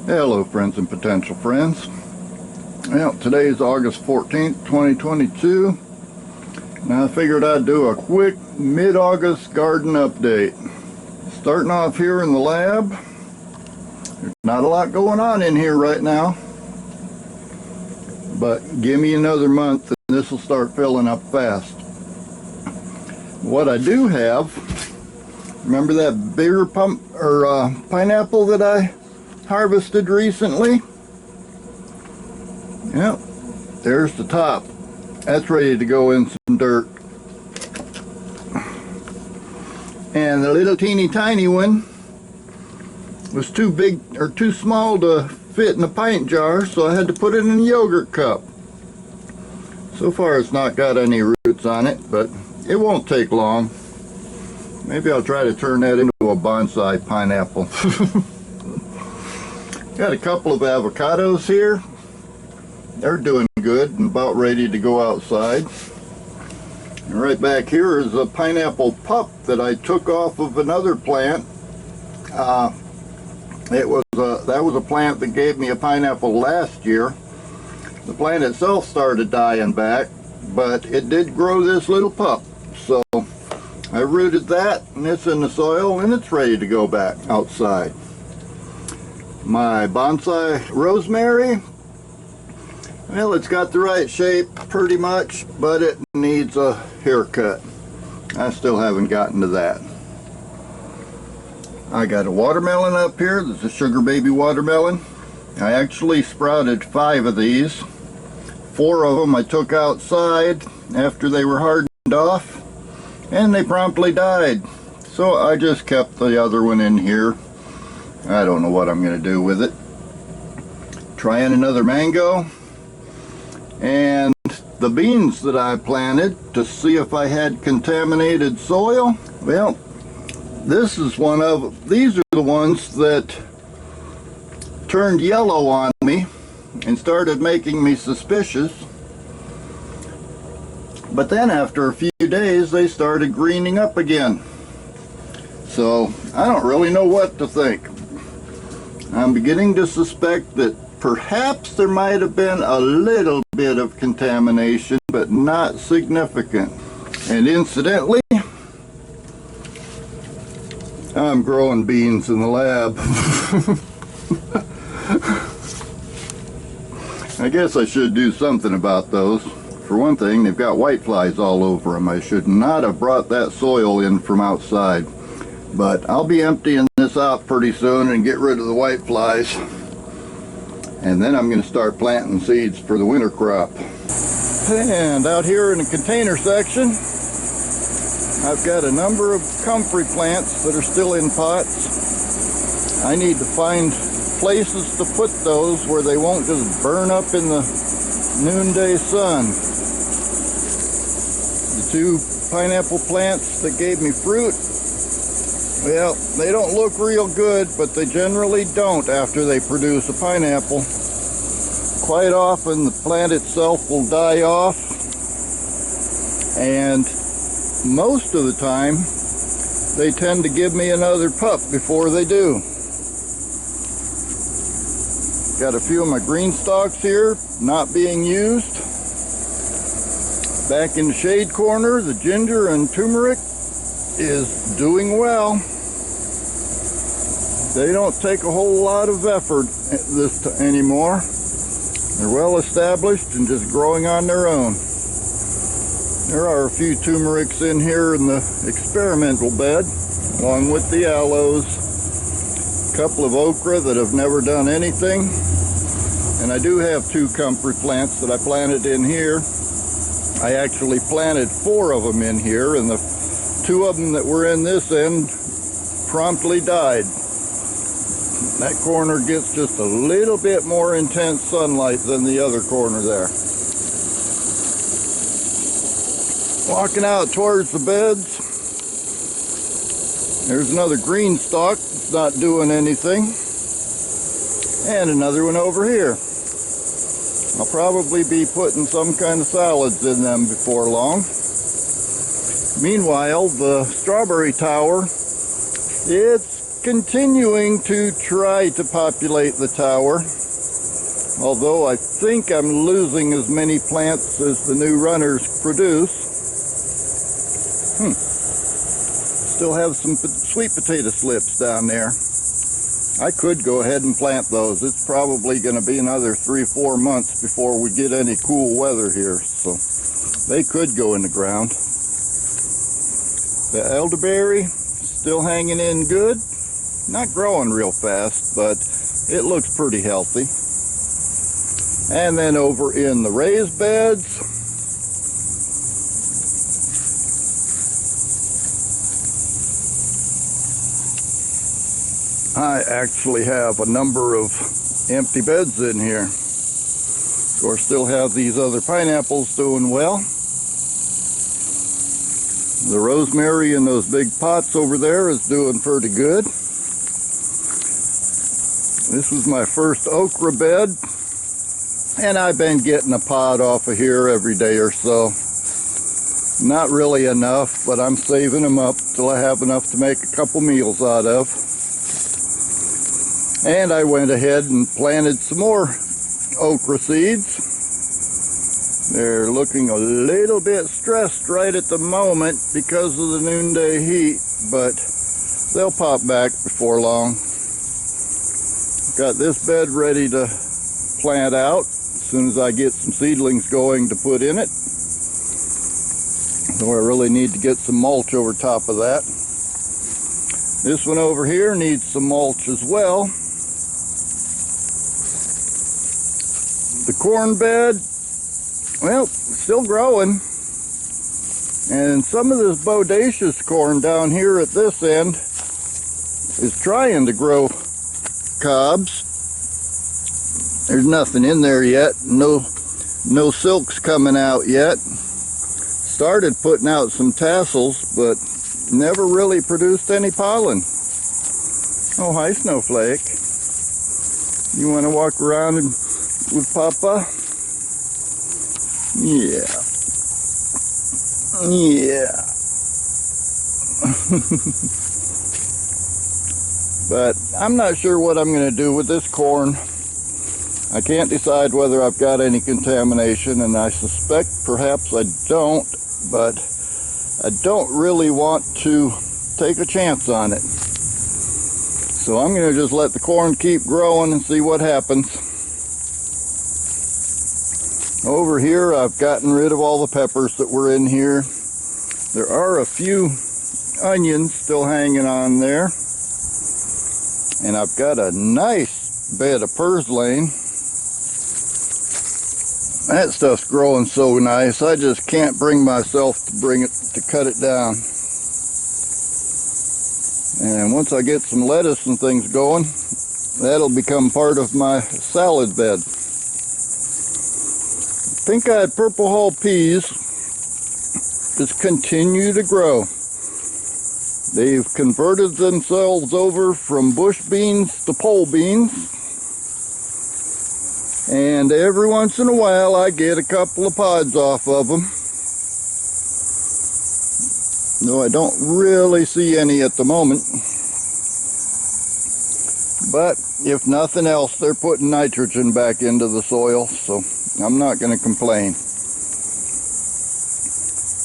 Hello friends and potential friends. Well, today is August 14th, 2022. Now I figured I'd do a quick mid-August garden update. Starting off here in the lab. There's not a lot going on in here right now. But give me another month and this will start filling up fast. What I do have, remember that bigger pineapple that I harvested recently? Yep, there's the top. That's ready to go in some dirt. And the little teeny tiny one was too big or too small to fit in a pint jar, so I had to put it in a yogurt cup. So far it's not got any roots on it, but it won't take long. Maybe I'll try to turn that into a bonsai pineapple. Got a couple of avocados here. They're doing good and about ready to go outside. And right back here is a pineapple pup that I took off of another plant. That was a plant that gave me a pineapple last year. The plant itself started dying back, but it did grow this little pup. So I rooted that, and it's in the soil, and it's ready to go back outside. My bonsai rosemary, well, it's got the right shape pretty much, but it needs a haircut. I still haven't gotten to that. I got a watermelon up here. This is a sugar baby watermelon. I actually sprouted 5 of these. 4 of them I took outside after they were hardened off, and they promptly died. So I just kept the other one in here. I don't know what I'm going to do with it. Trying another mango. And the beans that I planted to see if I had contaminated soil. Well, this is one of, these are the ones that turned yellow on me and started making me suspicious. But then after a few days they started greening up again. So I don't really know what to think. I'm beginning to suspect that perhaps there might have been a little bit of contamination, but not significant. And incidentally, I'm growing beans in the lab. I guess I should do something about those. For one thing, they've got whiteflies all over them. I should not have brought that soil in from outside. But I'll be emptying this out pretty soon and get rid of the whiteflies. And then I'm going to start planting seeds for the winter crop. And out here in the container section, I've got a number of comfrey plants that are still in pots. I need to find places to put those where they won't just burn up in the noonday sun. The 2 pineapple plants that gave me fruit, well, they don't look real good, but they generally don't after they produce a pineapple. Quite often the plant itself will die off, and most of the time they tend to give me another pup before they do. Got a few of my green stalks here not being used. Back in the shade corner, the ginger and turmeric is doing well. They don't take a whole lot of effort anymore. They're well established and just growing on their own. There are a few turmerics in here in the experimental bed, along with the aloes. A couple of okra that have never done anything. And I do have 2 comfrey plants that I planted in here. I actually planted 4 of them in here, and the 2 of them that were in this end promptly died. That corner gets just a little bit more intense sunlight than the other corner there. Walking out towards the beds, there's another green stalk that's not doing anything, and another one over here. I'll probably be putting some kind of salads in them before long. Meanwhile, the strawberry tower, it's continuing to try to populate the tower, although I think I'm losing as many plants as the new runners produce. Still have some sweet potato slips down there. I could go ahead and plant those. It's probably going to be another 3-4 months before we get any cool weather here, so they could go in the ground. The elderberry still hanging in good. Not growing real fast, but it looks pretty healthy. And then over in the raised beds, I actually have a number of empty beds in here. Of course, still have these other pineapples doing well. The rosemary in those big pots over there is doing pretty good. This was my first okra bed, and I've been getting a pod off of here every day or so. Not really enough, but I'm saving them up till I have enough to make a couple meals out of. And I went ahead and planted some more okra seeds. They're looking a little bit stressed right at the moment because of the noonday heat, but they'll pop back before long. Got this bed ready to plant out as soon as I get some seedlings going to put in it. So I really need to get some mulch over top of that. This one over here needs some mulch as well. The corn bed, well, still growing. And some of this bodacious corn down here at this end is trying to grow cobs. There's nothing in there yet. No silks coming out yet. Started putting out some tassels, but never really produced any pollen. Oh, hi, Snowflake. You want to walk around with Papa? Yeah. Yeah. But I'm not sure what I'm going to do with this corn. I can't decide whether I've got any contamination, and I suspect perhaps I don't, but I don't really want to take a chance on it. So I'm going to just let the corn keep growing and see what happens. Over here, I've gotten rid of all the peppers that were in here. There are a few onions still hanging on there. And I've got a nice bed of purslane. That stuff's growing so nice, I just can't bring myself to cut it down. And once I get some lettuce and things going, that'll become part of my salad bed. Pink-eyed purple hull peas just continue to grow. They've converted themselves over from bush beans to pole beans. And every once in a while I get a couple of pods off of them. Though I don't really see any at the moment. But if nothing else, they're putting nitrogen back into the soil, so I'm not going to complain.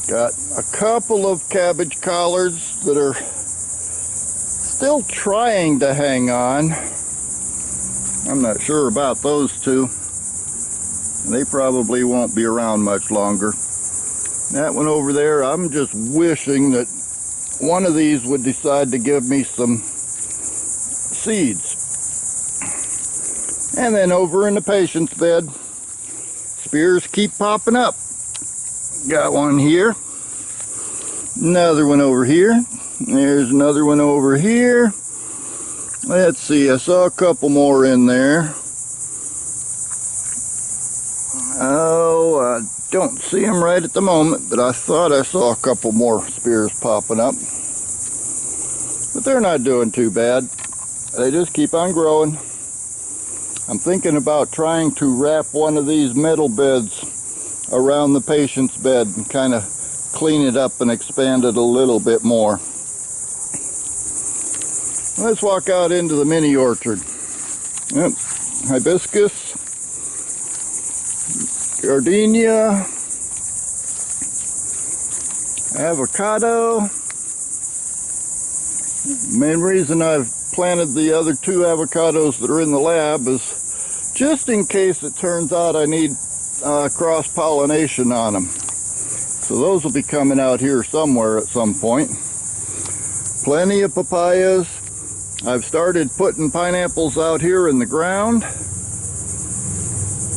Got a couple of cabbage collards that are still trying to hang on. I'm not sure about those two. They probably won't be around much longer. That one over there, I'm just wishing that one of these would decide to give me some seeds. And then over in the patience bed, spears keep popping up. Got one here. Another one over here. There's another one over here. Let's see, I saw a couple more in there. Oh, I don't see them right at the moment, but I thought I saw a couple more spears popping up. But they're not doing too bad. They just keep on growing. I'm thinking about trying to wrap one of these metal beds around the patient's bed and kind of clean it up and expand it a little bit more. Let's walk out into the mini orchard. Yep, hibiscus, gardenia, avocado. Main reason I've planted the other 2 avocados that are in the lab is just in case it turns out I need cross-pollination on them. So those will be coming out here somewhere at some point. Plenty of papayas. I've started putting pineapples out here in the ground.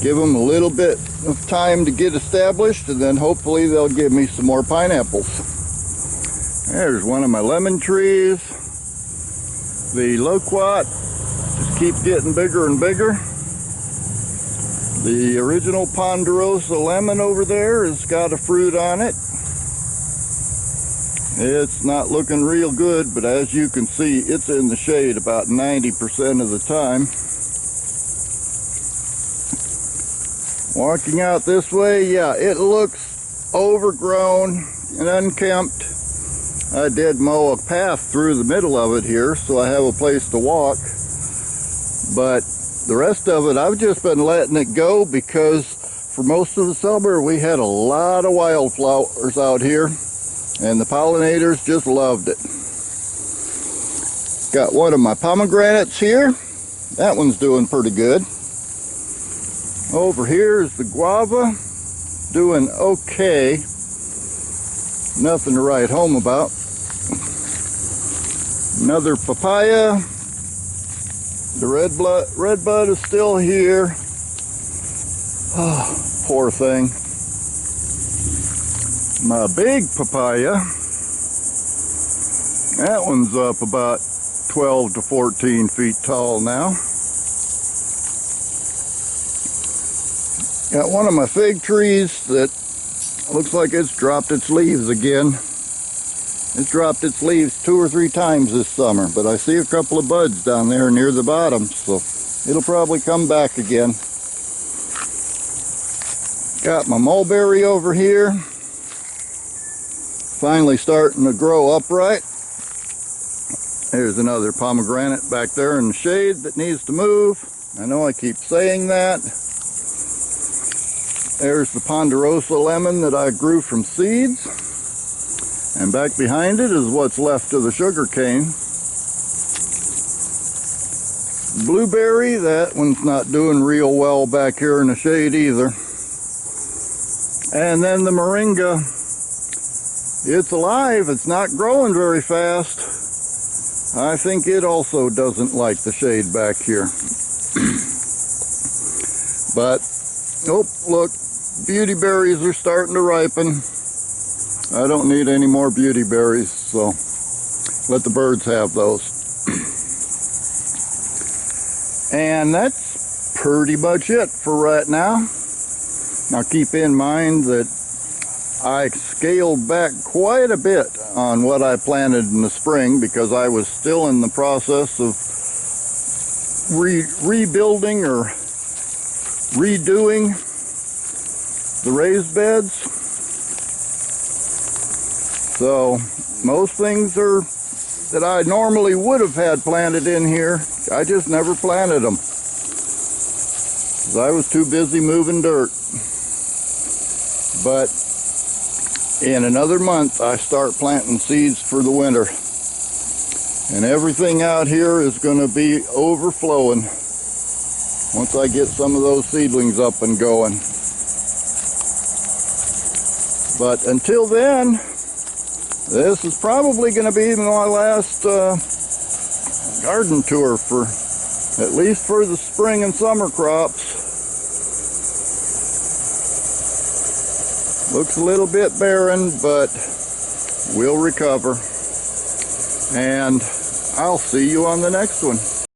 Give them a little bit of time to get established, and then hopefully they'll give me some more pineapples. There's one of my lemon trees. The loquat just keeps getting bigger and bigger. The original ponderosa lemon over there has got a fruit on it. It's not looking real good, but as you can see, it's in the shade about 90% of the time. Walking out this way, yeah, it looks overgrown and unkempt. I did mow a path through the middle of it here, so I have a place to walk. But the rest of it, I've just been letting it go because for most of the summer, we had a lot of wildflowers out here. And the pollinators just loved it. Got one of my pomegranates here. That one's doing pretty good. Over here is the guava. Doing okay. Nothing to write home about. Another papaya. The red bud is still here. Oh, poor thing. My big papaya, that one's up about 12 to 14 feet tall now. Got one of my fig trees that looks like it's dropped its leaves again. It's dropped its leaves 2 or 3 times this summer, but I see a couple of buds down there near the bottom, so it'll probably come back again. Got my mulberry over here. Finally starting to grow upright. There's another pomegranate back there in the shade that needs to move. I know I keep saying that. There's the ponderosa lemon that I grew from seeds. And back behind it is what's left of the sugar cane. Blueberry, that one's not doing real well back here in the shade either. And then the moringa, it's alive, it's not growing very fast. I think it also doesn't like the shade back here. But, oh, look, beauty berries are starting to ripen. I don't need any more beauty berries, so let the birds have those. And that's pretty much it for right now. Now keep in mind that I scaled back quite a bit on what I planted in the spring because I was still in the process of rebuilding or redoing the raised beds. So most things that I normally would have had planted in here, I just never planted them because I was too busy moving dirt. But in another month, I start planting seeds for the winter. And everything out here is going to be overflowing once I get some of those seedlings up and going. But until then, this is probably going to be my last garden tour for at least for the spring and summer crops. Looks a little bit barren, but we'll recover. And I'll see you on the next one.